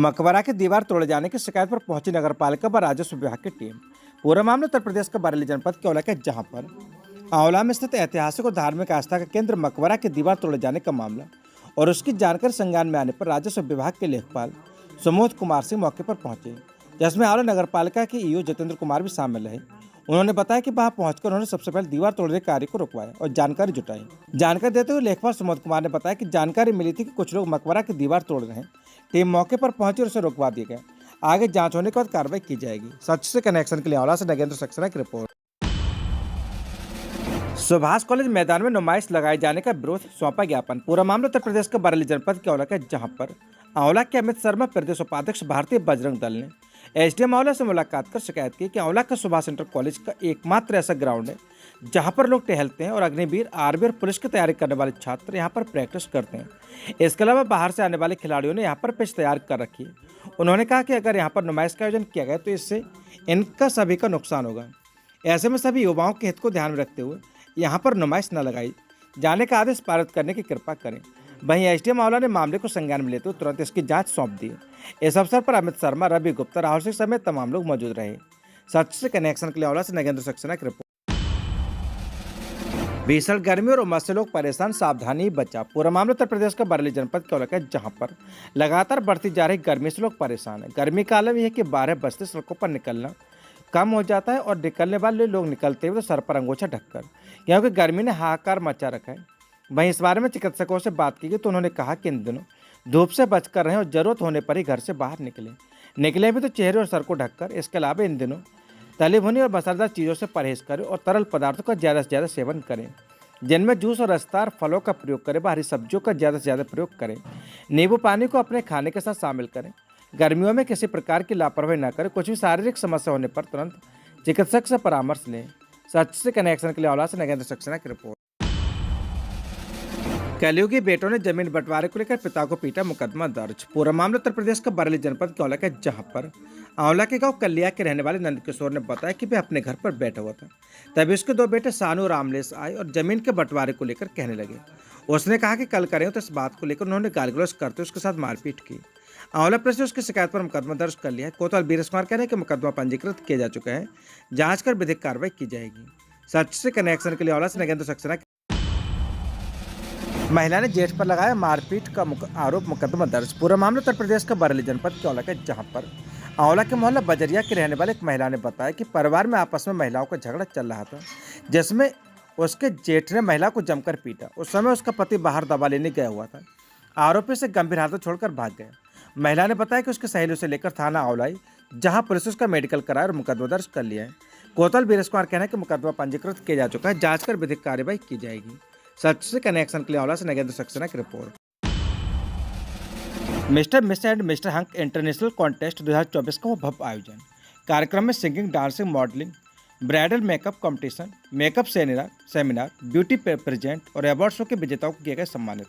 मकबरा की दीवार तोड़े जाने की शिकायत पर पहुंची नगरपालिका व राजस्व विभाग की टीम। पूरा मामला उत्तर प्रदेश के बरेली जनपद के औला का, जहां पर आंवला में स्थित ऐतिहासिक और धार्मिक आस्था का केंद्र मकबरा की दीवार तोड़े जाने का मामला और उसकी जानकारी संज्ञान में आने पर राजस्व विभाग के लेखपाल सुमोद कुमार सिंह मौके पर पहुंचे, जिसमें आंवला नगरपालिका के ईओ जितेंद्र कुमार भी शामिल रहे। उन्होंने बताया कि वहां पहुंचकर उन्होंने सबसे पहले दीवार तोड़ने के कार्य को रुकवाया और जानकारी जुटाई। जानकारी देते हुए लेखपाल सुमोद कुमार ने बताया कि जानकारी मिली थी कि कुछ लोग मकबरा की दीवार तोड़ रहे हैं। टीम मौके पर पहुंची और उसे रुकवा दिया गया। आगे जांच होने के बाद कार्रवाई की जाएगी। सच से कनेक्शन के लिए आंवला से नगेंद्र सक्सेना की रिपोर्ट। सुभाष कॉलेज मैदान में नुमाइश लगाए जाने का विरोध, सौंपा ज्ञापन। पूरा मामला उत्तर प्रदेश के बरेली जनपद के औला का, जहां पर आंवला के अमित शर्मा प्रदेश उपाध्यक्ष भारतीय बजरंग दल ने एसडीएम आंवला से मुलाकात कर शिकायत की कि आंवला का सुभाष इंटर कॉलेज का एकमात्र ऐसा ग्राउंड है जहां पर लोग टहलते हैं और अग्निवीर, आर्मी और पुलिस की तैयारी करने वाले छात्र यहां पर प्रैक्टिस करते हैं। इसके अलावा बाहर से आने वाले खिलाड़ियों ने यहां पर पिच तैयार कर रखी है। उन्होंने कहा कि अगर यहां पर नुमाइश का आयोजन किया गया तो इससे इनका सभी का नुकसान होगा। ऐसे में सभी युवाओं के हित को ध्यान में रखते हुए यहाँ पर नुमाइश न लगाई जाने का आदेश पारित करने की कृपा करें। वहीं एसडीएम आंवला ने मामले को संज्ञान में लेते हुए तुरंत इसकी जांच सौंप दी। इस अवसर पर अमित शर्मा, रवि गुप्ता, राहुल सिंह समेत तमाम लोग मौजूद रहे। सच से कनेक्शन के लिए आंवला से नगेंद्र सक्सेना की रिपोर्ट। भीषण गर्मी और उमस से लोग परेशान, सावधानी बचा। पूरा मामला उत्तर प्रदेश का बरेली जनपद के औला का, जहां पर लगातार बढ़ती जा रही गर्मी से लोग परेशान हैं। गर्मी का आलम यह है कि 12 बजते सड़कों पर निकलना कम हो जाता है और निकलने वाले लोग निकलते हुए तो सर पर अंगोछा ढककर, क्योंकि गर्मी ने हाहाकार मचा रखा है। वहीं इस बारे में चिकित्सकों से बात की गई तो उन्होंने कहा कि इन दिनों धूप से बचकर रहें और जरूरत होने पर ही घर से बाहर निकले भी तो चेहरे और सर को ढककर। इसके अलावा इन दिनों तली भुनी और मसालेदार चीज़ों से परहेज करें और तरल पदार्थों का ज़्यादा से ज़्यादा सेवन करें, जिनमें जूस और रसदार फलों का प्रयोग करें। हरी सब्जियों का ज़्यादा से ज़्यादा प्रयोग करें। नींबू पानी को अपने खाने के साथ शामिल करें। गर्मियों में किसी प्रकार की लापरवाही न करें। कुछ भी शारीरिक समस्या होने पर तुरंत चिकित्सक से परामर्श लें। सच से कनेक्शन के लिए औला से नगेंद्र सक्सेना की रिपोर्ट। कलयुगी बेटों ने जमीन बंटवारे को लेकर पिता को पीटा, मुकदमा दर्ज। पूरा मामला उत्तर प्रदेश का बरेली जनपद के औला का, जहां पर आंवला के गांव कलिया के रहने वाले नंद किशोर ने बताया कि वह अपने घर पर बैठा हुआ था, तभी उसके 2 बेटे सानू और रामलेश आए और जमीन के बंटवारे को लेकर कहने लगे। उसने कहा कि कल करें, तो इस बात को लेकर उन्होंने गाली गलौज करते उसके साथ मारपीट की। आंवला पुलिस ने उसकी शिकायत पर मुकदमा दर्ज कर लिया है। कोतवाल वीरेश कुमार कह रहे हैं कि मुकदमा पंजीकृत किया जा चुका है, जांच कर विधिक कार्रवाई की जाएगी। सच से कनेक्शन के लिए औला से नगेंद्र सक्सेना। महिला ने जेठ पर लगाया मारपीट का आरोप, मुकदमा दर्ज। पूरा मामला उत्तर प्रदेश का बरेली जनपद के औला का, जहां पर आंवला के मोहल्ला बजरिया की रहने वाले एक महिला ने बताया कि परिवार में आपस में महिलाओं का झगड़ा चल रहा था, जिसमें उसके जेठ ने महिला को जमकर पीटा। उस समय उसका पति बाहर दवा लेने गया हुआ था। आरोपी से गंभीर हालत छोड़कर भाग गया। महिला ने बताया कि उसकी सहेली उसे लेकर थाना आंवला आई, जहां पुलिस उसका मेडिकल कराया और मुकदमा दर्ज कर लिया है। कोतवाल वीरेश कुमार कहना है कि मुकदमा पंजीकृत किया जा चुका है, जांच कर विधिक कार्रवाई की जाएगी। सच से कनेक्शन के लिए आंवला से नगेंद्र सक्सेना की report. Mister miss and mister hunk international contest 2024 का भव्य आयोजन। कार्यक्रम में singing, dancing, modelling, bridal makeup competition, makeup seminar, beauty present और अवार्ड शो के विजेताओं को किया गया सम्मानित।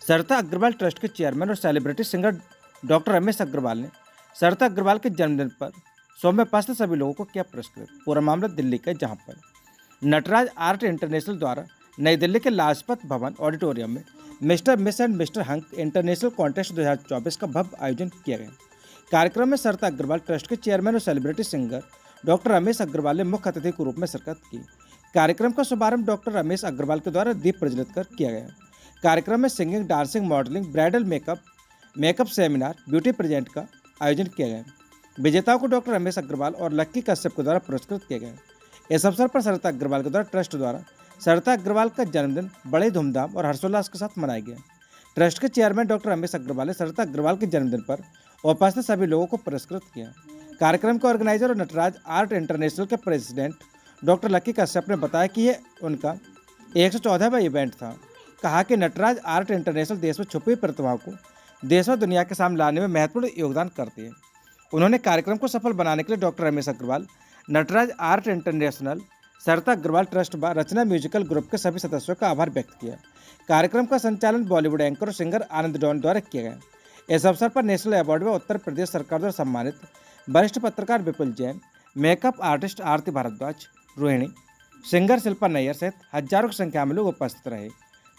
सरिता अग्रवाल ट्रस्ट के चेयरमैन और celebrity singer doctor Ramesh Agarwal ने सरिता अग्रवाल के जन्मदिन पर शो में उपस्थित सभी लोगों को किया पुरस्कृत। पूरा मामला दिल्ली का, जहां पर नटराज आर्ट इंटरनेशनल द्वारा नई दिल्ली के लाजपत भवन ऑडिटोरियम में mister miss and mister hunk international contest 2024 का भव्य आयोजन किया गया। कार्यक्रम में सरिता अग्रवाल ट्रस्ट के चेयरमैन और celebrity singer doctor Ramesh Agarwal ने मुख्य अतिथि के रूप में शिरकत की। कार्यक्रम का शुभारंभ डॉक्टर रमेश अग्रवाल के द्वारा दीप प्रज्वलित कर किया गया। कार्यक्रम में singing, dancing, modelling, bridal makeup seminar, beauty present का आयोजन किया गया। विजेताओं को डॉक्टर रमेश अग्रवाल और लक्की कश्यप के द्वारा पुरस्कृत किया गया। इस अवसर पर सरिता अग्रवाल के द्वारा ट्रस्ट द्वारा सरिता अग्रवाल का जन्मदिन बड़े धूमधाम और हर्षोल्लास के साथ मनाया गया। ट्रस्ट के चेयरमैन डॉक्टर रमेश अग्रवाल ने सरिता अग्रवाल के जन्मदिन पर उपस्थित सभी लोगों को पुरस्कृत किया। कार्यक्रम के ऑर्गेनाइजर और नटराज आर्ट इंटरनेशनल के प्रेसिडेंट डॉक्टर लक्की कश्यप ने बताया कि यह उनका 114वां इवेंट था। कहा कि नटराज आर्ट इंटरनेशनल देश में छुपी प्रतिभाओं को देश और दुनिया के सामने लाने में महत्वपूर्ण योगदान करती है। उन्होंने कार्यक्रम को सफल बनाने के लिए doctor Ramesh Agarwal, Nataraj art international, Sarita Agarwal trust व रचना म्यूजिकल ग्रुप के सभी सदस्यों का आभार व्यक्त किया। कार्यक्रम का संचालन बॉलीवुड एंकर और सिंगर आनंद डॉन द्वारा किया गया। इस अवसर पर नेशनल अवार्ड में उत्तर प्रदेश सरकार द्वारा सम्मानित वरिष्ठ पत्रकार विपुल जैन, मेकअप आर्टिस्ट आरती भारद्वाज, रोहिणी, सिंगर शिल्पा नैयर सहित हजारों की संख्या में लोग उपस्थित रहे।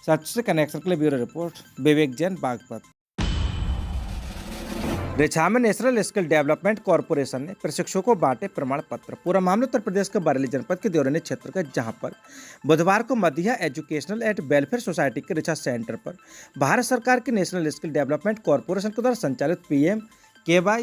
सच से कनेक्शन के लिए ब्यूरो रिपोर्ट, विवेक जैन, बागपत। रिछा में नेशनल स्किल डेवलपमेंट कॉरपोरेशन ने प्रशिक्षुओं को बांटे प्रमाण पत्र। पूरा मामला उत्तर प्रदेश के बरेली जनपद के देवरिया क्षेत्र का, जहां पर बुधवार को Madhiya educational and welfare society के रिछा सेंटर पर भारत सरकार की नेशनल स्किल डेवलपमेंट कॉरपोरेशन के द्वारा संचालित PMKY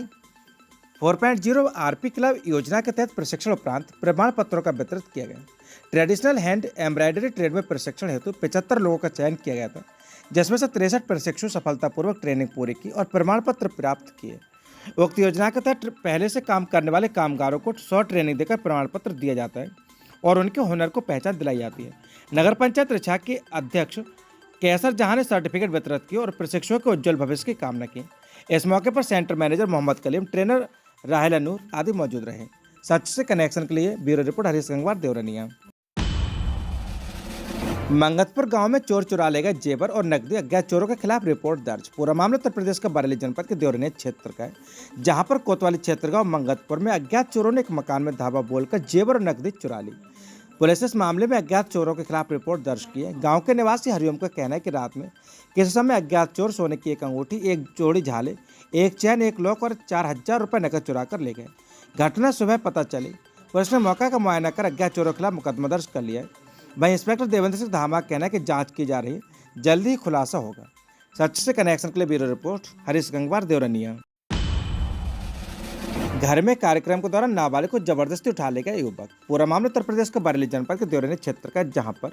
4.0 RP क्लब योजना के तहत प्रशिक्षण उपरांत प्रमाण पत्रों का वितरण किया गया। ट्रेडिशनल हैंड एम्ब्रॉयडरी ट्रेड में प्रशिक्षण हेतु 75 लोगों का चयन किया गया था, जिसमें से 63 प्रशिक्षु सफलतापूर्वक ट्रेनिंग पूरी की और प्रमाण पत्र प्राप्त किए। उक्त योजना के तहत पहले से काम करने वाले कामगारों को 100 ट्रेनिंग देकर प्रमाण पत्र दिया जाता है और उनके हुनर को पहचान दिलाई जाती है। नगर पंचायत रिछा के अध्यक्ष कैसर जहां ने सर्टिफिकेट वितरित किए और प्रशिक्षुओं के उज्जवल भविष्य की कामना की। इस मौके पर centre manager Mohammad Kaleem, trainer Rahila Noor आदि मौजूद रहे। सच से कनेक्शन के लिए ब्यूरो रिपोर्ट हरीश गंगवार, देवरनिया। मंगतपुर गांव में चोर चुरा ले गए जेवर और नकदी, अज्ञात चोरों के खिलाफ रिपोर्ट दर्ज। पूरा मामला उत्तर प्रदेश के बरेली जनपद के देवरिया क्षेत्र का है, जहां पर कोतवाली क्षेत्र गांव मंगतपुर में अज्ञात चोरों ने एक मकान में धावा बोलकर जेवर और नकदी चुरा ली। पुलिस इस मामले में अज्ञात चोरों के खिलाफ रिपोर्ट दर्ज की है। गाँव के निवासी हरिओम का कहना है कि रात में किसी समय अज्ञात चोर सोने की एक अंगूठी, एक जोड़ी झाले, एक चैन, एक लॉक और 4000 रुपये नकद चुरा कर ले गए। घटना सुबह पता चली। पुलिस ने मौका का मुआयना कर अज्ञात चोरों के खिलाफ मुकदमा दर्ज कर लिया है। वहीं इंस्पेक्टर देवेंद्र सिंह धामा का कहना है कि जांच की जा रही है, जल्दी ही खुलासा होगा। सच से कनेक्शन के लिए ब्यूरो रिपोर्ट हरीश गंगवार, देवरनिया। घर में कार्यक्रम के दौरान नाबालिग को जबरदस्ती उठा ले गया युवक। पूरा मामला उत्तर प्रदेश के बरेली जनपद के देवरिया क्षेत्र का, जहां पर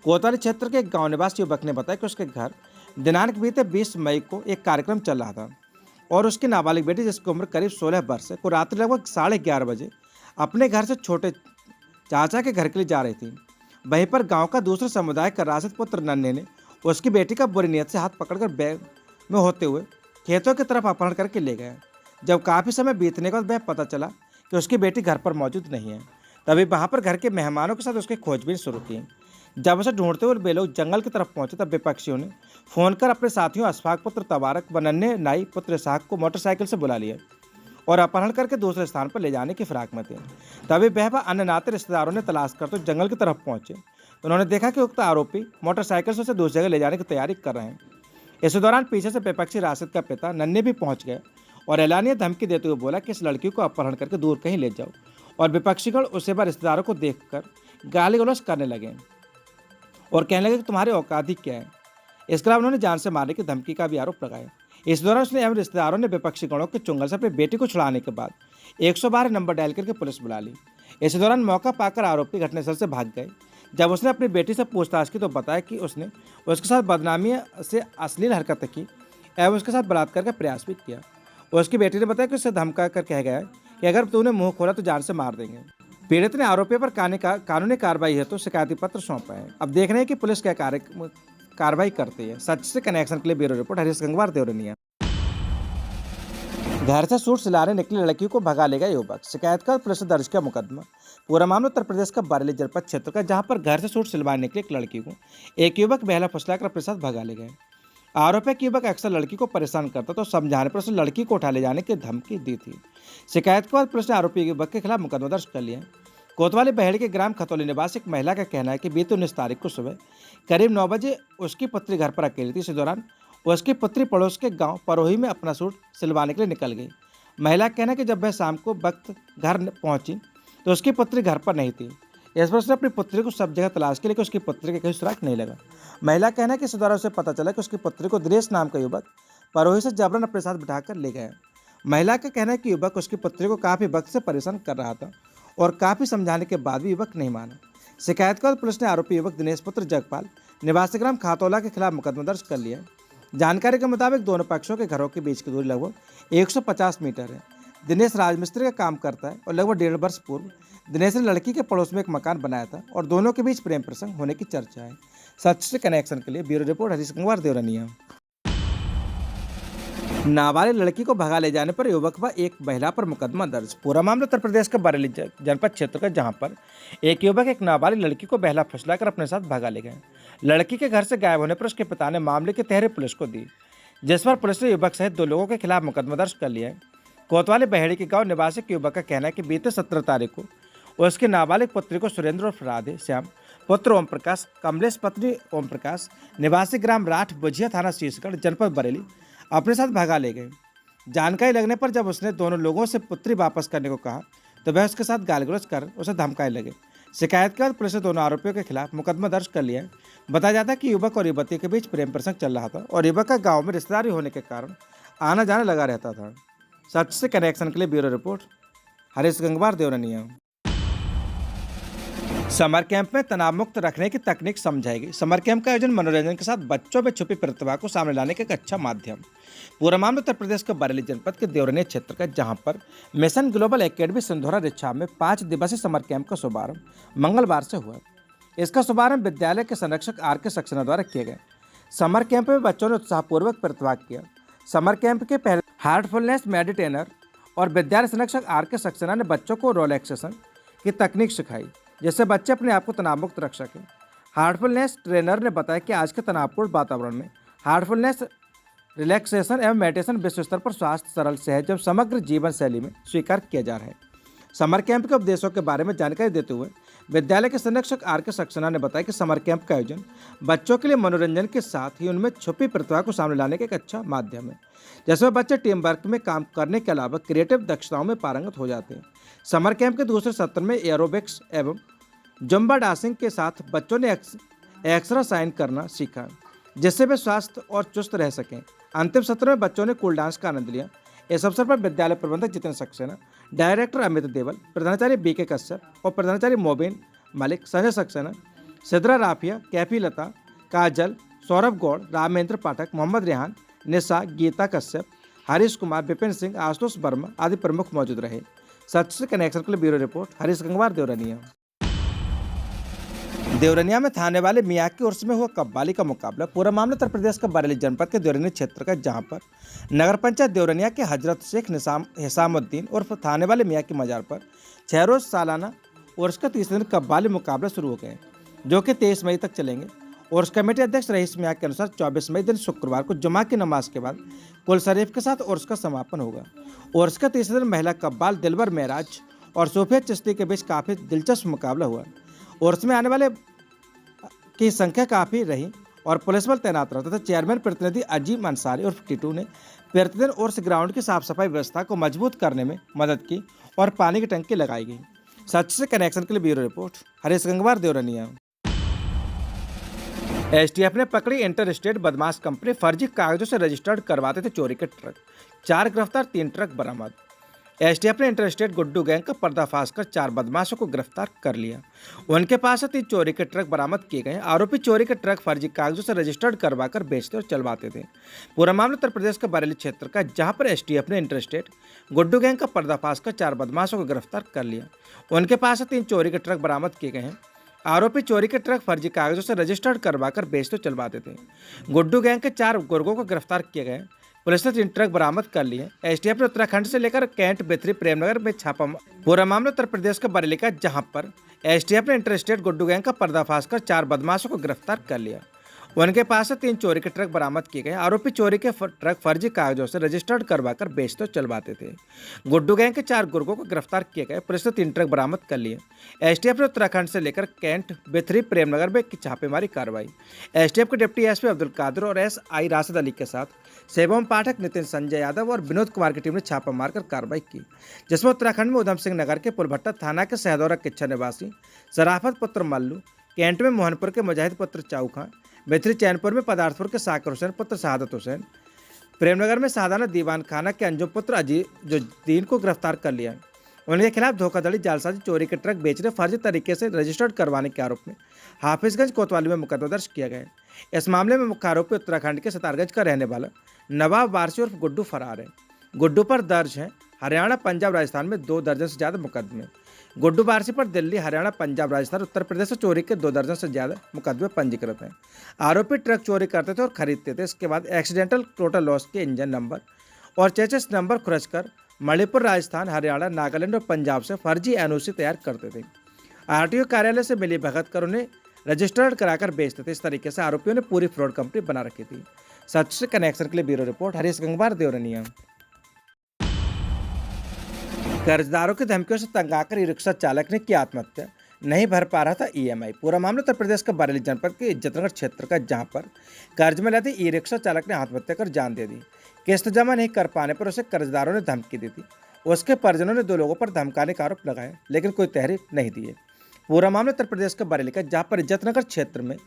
कोतवाली क्षेत्र के एक गाँव निवासी युवक ने बताया कि उसके घर दिनांक बीते 20 मई को एक कार्यक्रम चल रहा था और उसकी नाबालिग बेटी, जिसकी उम्र करीब 16 वर्ष है, को रात्रि लगभग 11:30 बजे अपने घर से छोटे चाचा के घर के लिए जा रही थी। वहीं पर गांव का दूसरे समुदाय का राशिद पुत्र नन्हे ने उसकी बेटी का बुरी नीयत से हाथ पकड़कर बैग में होते हुए खेतों की तरफ अपहरण करके ले गया। जब काफ़ी समय बीतने के बाद वह पता चला कि उसकी बेटी घर पर मौजूद नहीं है, तभी वहां पर घर के मेहमानों के साथ उसकी खोजबीन शुरू की। जब उसे ढूंढते हुए वे लोग जंगल की तरफ पहुंचे, तब विपक्षियों ने फोन कर अपने साथियों अशफाक पुत्र तबारक व नन्हे नाई पुत्र इसहाक को मोटरसाइकिल से बुला लिया और अपहरण करके दूसरे स्थान पर ले जाने की फिराक में थे। तभी वह अन्य नाते रिश्तेदारों ने तलाश करते तो जंगल की तरफ पहुंचे तो उन्होंने देखा कि उक्त आरोपी मोटरसाइकिल से उसे दूसरी जगह ले जाने की तैयारी कर रहे हैं। इस दौरान पीछे से विपक्षी राशिद का पिता नन्हे भी पहुंच गए और एलानिया धमकी देते हुए बोला कि इस लड़की को अपहरण करके दूर कहीं ले जाओ, और विपक्षीगण उसे बार रिश्तेदारों को देखकर गाली गलौज करने लगे और कहने लगे कि तुम्हारी औकात ही क्या है। इसके अलावा उन्होंने जान से मारने की धमकी का भी आरोप लगाया। इस दौरान उसने एवं रिश्तेदारों ने विपक्षी गणों के चुंगल से अपनी बेटी को छुड़ाने के बाद 112 नंबर डायल करके पुलिस बुला ली। इस दौरान मौका पाकर आरोपी घटनास्थल से भाग गए। जब उसने अपनी बेटी से पूछताछ की तो बताया कि उसने उसके साथ बदनामी से अश्लील हरकतें की एवं उसके साथ बलात्कार का प्रयास भी किया। उसकी बेटी ने बताया कि उससे धमका कर कह गया कि अगर तूने मुंह खोला तो जान से मार देंगे। पीड़ित ने आरोपी पर कानूनी कार्रवाई है तो शिकायती पत्र सौंपा है। अब देखना है कि पुलिस क्या कार्रवाई करती है। सच से कनेक्शन के लिए ब्यूरो रिपोर्ट हरीश गंगवार, देवरनिया। घर से सूट सिलाने निकली लड़की को भगा ले गया युवक, शिकायत कर पुलिस ने दर्ज किया मुकदमा। पूरा मामला उत्तर प्रदेश का बरेली जनपद क्षेत्र का, जहां पर घर से सूट सिलवाने निकली एक लड़की को एक युवक बहला फुसलाकर अपने साथ भगा ले गए। आरोप है कि युवक अक्सर लड़की को परेशान करता तो समझाने पर उसने लड़की को उठा ले जाने की धमकी दी थी। शिकायत के बाद पुलिस ने आरोपी युवक के खिलाफ मुकदमा दर्ज कर लिया। कोतवाली बहेड़ी के ग्राम खतौली निवासी एक महिला का कहना है कि बीते 19 तारीख को सुबह करीब 9 बजे उसकी पुत्री घर पर अकेली थी। इसी दौरान उसकी पुत्री पड़ोस के गांव परोही में अपना सूट सिलवाने के लिए निकल गई। महिला का कहना है कि जब वह शाम को वक्त घर पहुंची तो उसकी पुत्री घर पर नहीं थी। इस पर उसने अपनी पुत्री को सब जगह तलाश की, लेकिन उसकी पुत्री के कहीं सुराग नहीं लगा। महिला का कहना है कि इस दौरान उसे पता चला कि उसकी पुत्री को दिनेश नाम का युवक परोही से जबरन अपने साथ बिठाकर ले गया। महिला का कहना है कि युवक उसकी पुत्री को काफ़ी वक्त से परेशान कर रहा था और काफ़ी समझाने के बाद भी युवक नहीं माना। शिकायत के बाद पुलिस ने आरोपी युवक दिनेश पुत्र जगपाल निवासी ग्राम खातौला के खिलाफ मुकदमा दर्ज कर लिया। जानकारी के मुताबिक दोनों पक्षों के घरों के बीच की दूरी लगभग 150 मीटर है। दिनेश राजमिस्त्री का काम करता है और लगभग 1.5 वर्ष पूर्व दिनेश ने लड़की के पड़ोस में एक मकान बनाया था और दोनों के बीच प्रेम प्रसंग होने की चर्चा है। सच से कनेक्शन के लिए ब्यूरो रिपोर्ट हरीश गंगवार, देवरनिया। नाबालिग लड़की को भगा ले जाने पर युवक व एक महिला पर मुकदमा दर्ज। पूरा मामला उत्तर प्रदेश के बरेली जनपद क्षेत्र का, जहां पर एक युवक एक नाबालिग लड़की को बहला फुसलाकर अपने साथ भगा ले गए। लड़की के घर से गायब होने पर उसके पिता ने मामले की तहरीर पुलिस को दी, जिस पर पुलिस ने युवक सहित 2 लोगों के खिलाफ मुकदमा दर्ज कर लिया है। कोतवाली बहेड़ी के गाँव निवासी युवक का कहना है कि बीते 17 तारीख को उसकी नाबालिग पुत्री को सुरेंद्र और राधे श्याम पुत्र ओम प्रकाश, कमलेश पत्नी ओम प्रकाश निवासी ग्राम राठ बुझिया थाना शीशगढ़ जनपद बरेली अपने साथ भगा ले गए। जानकारी लगने पर जब उसने दोनों लोगों से पुत्री वापस करने को कहा तो वह उसके साथ गाली गलौज कर उसे धमकाने लगे। शिकायत के बाद पुलिस ने दोनों आरोपियों के खिलाफ मुकदमा दर्ज कर लिया है। बताया जाता है कि युवक और युवती के बीच प्रेम प्रसंग चल रहा था और युवक का गाँव में रिश्तेदारी होने के कारण आना जाना लगा रहता था। सच से कनेक्शन के लिए bureau report, Harish Gangwar, Deoraniya. Summer camp में तनाव मुक्त रखने की तकनीक समझाएगी। समर कैंप का आयोजन मनोरंजन के साथ बच्चों में छुपी प्रतिभा को सामने लाने का एक अच्छा माध्यम। पूरा मामला उत्तर प्रदेश के बरेली जनपद के देवरनिया क्षेत्र का, जहां पर मिशन ग्लोबल एकेडमी सिंधोरा रिछा में 5 दिवसीय समर कैंप का शुभारंभ मंगलवार से हुआ। इसका शुभारंभ विद्यालय के संरक्षक RK सक्सेना द्वारा किया गया। समर कैंप में बच्चों ने उत्साहपूर्वक प्रतिभाग किया। समर कैंप के पहले हार्टफुलनेस मेडिटेनर और विद्यालय संरक्षक RK सक्सेना ने बच्चों को रिलैक्सेशन की तकनीक सिखाई, जिससे बच्चे अपने आप को तनाव मुक्त रख सकें। हार्टफुलनेस ट्रेनर ने बताया कि आज के तनावपूर्ण वातावरण में हार्टफुलनेस, रिलैक्सेशन एवं मेडिटेशन विश्व स्तर पर स्वास्थ्य, सरल, सहज एवं समग्र जीवन शैली में स्वीकार किया जा रहा है। समर कैंप के उपदेशों के बारे में जानकारी देते हुए विद्यालय के संरक्षक RK सक्सेना ने बताया कि समर कैंप का आयोजन बच्चों के लिए मनोरंजन के साथ ही उनमें छुपी प्रतिभा को सामने लाने का एक अच्छा माध्यम है, जिसमें बच्चे टीम वर्क में काम करने के अलावा क्रिएटिव दक्षताओं में पारंगत हो जाते हैं। समर कैंप के दूसरे सत्र में एरोबिक्स एवं जुम्बा डांसिंग के साथ बच्चों ने एक्सरसाइज करना सीखा, जिससे वे स्वस्थ और चुस्त रह सकें। अंतिम सत्र में बच्चों ने कूल डांस का आनंद लिया। इस अवसर पर विद्यालय प्रबंधक जितेंद्र सक्सेना, डायरेक्टर अमित देवल, प्रधानाचार्य BK कश्यप और प्रधानाचार्य मोबिन मलिक, संजय सक्सेना, सिद्रा राफिया, कैफी लता, काजल, सौरभ गौड़, रामेंद्र पाठक, मोहम्मद रेहान, निशा, गीता कश्यप, हरीश कुमार, विपिन सिंह, आशुतोष वर्मा आदि प्रमुख मौजूद रहे। सच से कनेक्शन के लिए ब्यूरो रिपोर्ट, हरीश गंगवार, देवरनिया। देवरनिया में थाने वाले मियाकी उर्स में हुआ कव्वाली का मुकाबला। पूरा मामला उत्तर प्रदेश के बरेली जनपद के देवरनिया क्षेत्र का, जहां पर नगर पंचायत देवरनिया के हजरत शेख हिसामुद्दीन उर्फ थाने वाले मियाँ की मजार पर 6 रोज सालाना उर्स का 30 दिन कव्वाली मुकाबला शुरू हो गए, जो कि 23 मई तक चलेंगे। उर्स कमेटी अध्यक्ष रईस मियाँ के अनुसार 24 मई दिन शुक्रवार को जुमा की नमाज के बाद कुल शरीफ के साथ उर्स का समापन होगा। उर्स का 30 दिन महिला कव्वाल दिलबर महराज और सूफिया चिश्ती के बीच काफ़ी दिलचस्प मुकाबला हुआ। उर्स में आने वाले की संख्या काफ़ी रही और पुलिस बल तैनात रहा तथा चेयरमैन प्रतिनिधि अजीम अंसारी उर्फ टिटू ने प्रतिदिन उर्स ग्राउंड की साफ सफाई व्यवस्था को मजबूत करने में मदद की और पानी की टंकी लगाई गई। सच से कनेक्शन के लिए bureau report, Harish Gangwar, Deoraniya. STF ने पकड़ी इंटर स्टेट बदमाश कंपनी, फर्जी कागजों से रजिस्टर्ड करवाते थे चोरी के ट्रक, 4 गिरफ्तार, 3 ट्रक बरामद। STF ने इंटर स्टेट गुड्डू गैंग का पर्दाफाश कर 4 बदमाशों को गिरफ्तार कर लिया। उनके पास से 3 चोरी के ट्रक बरामद किए गए। आरोपी चोरी के ट्रक फर्जी कागजों से रजिस्टर्ड करवाकर बेचते और चलवाते थे। पूरा मामला उत्तर प्रदेश के बरेली क्षेत्र का, जहां पर STF ने इंटर स्टेट गुड्डू गैंग का पर्दाफाश कर 4 बदमाशों को गिरफ्तार कर लिया। उनके पास से 3 चोरी के ट्रक बरामद किए गए हैं। आरोपी चोरी के ट्रक फर्जी कागजों से रजिस्टर्ड करवाकर बेचते और चलवाते थे। गुड्डू गैंग के 4 गुर्गों को गिरफ्तार किए गए। पुलिस ने 3 ट्रक बरामद कर लिए। STF ने उत्तराखंड से लेकर कैंट, बेथरी, प्रेमनगर में छापा। पूरा मामला उत्तर प्रदेश के बरेली का, जहां पर STF ने इंटर स्टेट गुड्डू गैंग का पर्दाफाश कर 4 बदमाशों को गिरफ्तार कर लिया। उनके पास से 3 चोरी के ट्रक बरामद किए गए। आरोपी चोरी के ट्रक फर्जी कागजों से रजिस्टर्ड करवाकर बेचते और चलवाते थे। गुड्डू गैंग के 4 गुर्गों को गिरफ्तार किए गए। पुलिस ने 3 ट्रक बरामद कर लिए। STF ने उत्तराखंड से लेकर कैंट, बेथरी, प्रेमनगर में की छापेमारी कार्रवाई। STF के डिप्टी SP अब्दुल कादिर और SI राशिद अली के साथ शिवम पाठक, नितिन संजय यादव और विनोद कुमार की टीम ने छापा मारकर कार्रवाई की, जिसमें उत्तराखंड में उधम सिंह नगर के पुलभट्टा थाना के सहदौरा किच्छा निवासी सराफत पुत्र मल्लू, कैंट में मोहनपुर के मुजाहिद पुत्र चाऊ खां, बेथरी चैनपुर में पदार्थपुर के साकिर हुसैन पुत्र शहादत हुसैन, प्रेमनगर में सादाना दीवान खाना के अंजुम पुत्र अजीजुद्दीन को गिरफ्तार कर लिया। उनके खिलाफ धोखाधड़ी, जालसाजी, चोरी के ट्रक बेचने, फर्जी तरीके से रजिस्टर्ड करवाने के आरोप में हाफिजगंज कोतवाली में मुकदमा दर्ज किया गया है। इस मामले में मुख्य आरोपी उत्तराखंड के सितारगंज का रहने वाला नवाब वारसी उर्फ गुड्डू फरार है। गुड्डू पर दर्ज है हरियाणा, पंजाब, राजस्थान में 2 दर्जन से ज़्यादा मुकदमे। गुड्डू वारसी पर दिल्ली, हरियाणा, पंजाब, राजस्थान, उत्तर प्रदेश से चोरी के 2 दर्जन से ज़्यादा मुकदमे पंजीकृत हैं। आरोपी ट्रक चोरी करते थे और खरीदते थे। इसके बाद एक्सीडेंटल टोटल लॉस के इंजन नंबर और चेसिस नंबर खुरच कर मणिपुर, राजस्थान, हरियाणा, नागालैंड और पंजाब से फर्जी NOC तैयार करते थे। RTO कार्यालय से मिली भगत कर उन्हें रजिस्टर्ड कराकर बेचते थे। इस तरीके से आरोपियों ने पूरी फ्रॉड कंपनी बना रखी थी। सच से कनेक्शन के लिए ब्यूरो रिपोर्ट, हरीश गंगवार, देवरनिया। कर्जदारों की धमकियों से तंग आकर ई रिक्शा चालक ने की आत्महत्या, नहीं भर पा रहा था EMI। पूरा मामला उत्तर प्रदेश के बरेली जनपद के इज्जतनगर क्षेत्र का, जहां पर कर्ज में लदे ई रिक्शा चालक ने आत्महत्या कर जान दे दी। किस्त जमा नहीं कर पाने पर उसे कर्जदारों ने धमकी दी थी। उसके परिजनों ने 2 लोगों पर धमकाने का आरोप लगाया, लेकिन कोई तहरीर नहीं दी है। पूरा मामला उत्तर प्रदेश के बरेली का, जहां पर इज्जतनगर क्षेत्र में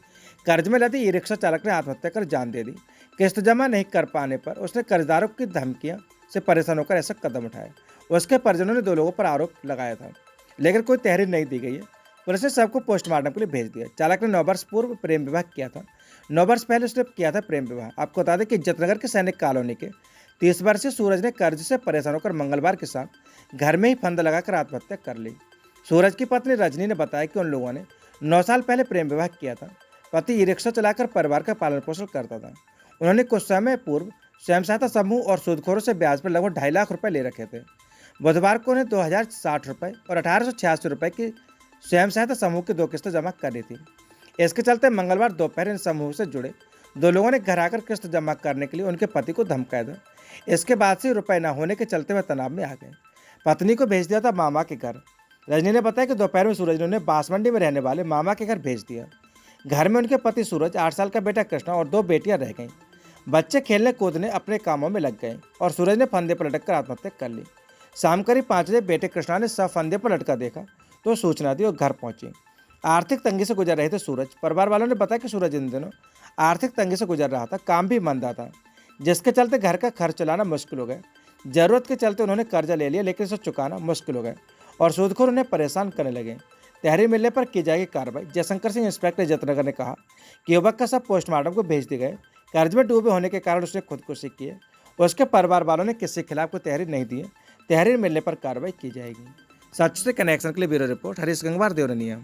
कर्ज में लदी ई रिक्शा चालक ने आत्महत्या कर जान दे दी। किस्त जमा नहीं कर पाने पर उसने कर्जदारों की धमकियां से परेशान होकर ऐसा कदम उठाया। उसके परिजनों ने 2 लोगों पर आरोप लगाया था, लेकिन कोई तहरीर नहीं दी गई है। पुलिस ने सबको पोस्टमार्टम के लिए भेज दिया। चालक ने 9 वर्ष पूर्व प्रेम विवाह किया था। 9 वर्ष पहले उसने किया था प्रेम विवाह। आपको बता दें कि इज्जतनगर के सैनिक कॉलोनी के 30 वर्षीय सूरज ने कर्ज से परेशान होकर मंगलवार के साथ घर में ही फंदा लगाकर आत्महत्या कर ली। सूरज की पत्नी रजनी ने बताया कि उन लोगों ने 9 साल पहले प्रेम विवाह किया था। पति ई रिक्शा चलाकर परिवार का पालन पोषण करता था। उन्होंने कुछ समय पूर्व स्वयं सहायता समूह और सूदखोरों से ब्याज पर लगभग 2.5 लाख रुपए ले रखे थे। बुधवार को उन्हें 2060 रुपये और 1886 रुपये की स्वयं सहायता समूह की 2 किस्तें जमा करनी थी। इसके चलते मंगलवार दोपहर इन समूह से जुड़े 2 लोगों ने घर आकर किस्त जमा करने के लिए उनके पति को धमकाया था। इसके बाद से रुपए न होने के चलते वह तनाव में आ गए। पत्नी को भेज दिया था मामा के घर। रजनी ने बताया कि दोपहर में सूरज ने उन्हें बांसमंडी में रहने वाले मामा के घर भेज दिया। घर में उनके पति सूरज, 8 साल का बेटा कृष्णा और 2 बेटियां रह गईं। बच्चे खेलने कूदने अपने कामों में लग गए और सूरज ने फंदे पर लटक कर आत्महत्या कर ली। शाम करीब 5 बजे बेटे कृष्णा ने सब फंदे पर लटका देखा तो सूचना दी और घर पहुंची। आर्थिक तंगी से गुजर रहे थे सूरज। परिवार वालों ने बताया कि सूरज इन दिनों आर्थिक तंगी से गुजर रहा था, काम भी मंदा था, जिसके चलते घर का खर्च चलाना मुश्किल हो गया। जरूरत के चलते उन्होंने कर्जा ले लिया, लेकिन इसे चुकाना मुश्किल हो गया और सूदखोर उन्हें परेशान करने लगे। तहरीर मिलने पर की जाएगी कार्रवाई। जयशंकर सिंह, इंस्पेक्टर इज्जतनगर, ने कहा कि युवक का सब पोस्टमार्टम को भेज दिए गए। कर्ज में डूबे होने के कारण उसने खुदकुशी की है। उसके परिवार वालों ने किसी के खिलाफ कोई तहरीर नहीं दी है। तहरीर मिलने पर कार्रवाई की जाएगी। सच से कनेक्शन के लिए ब्यूरो रिपोर्ट, हरीश गंगवार, देवरनिया।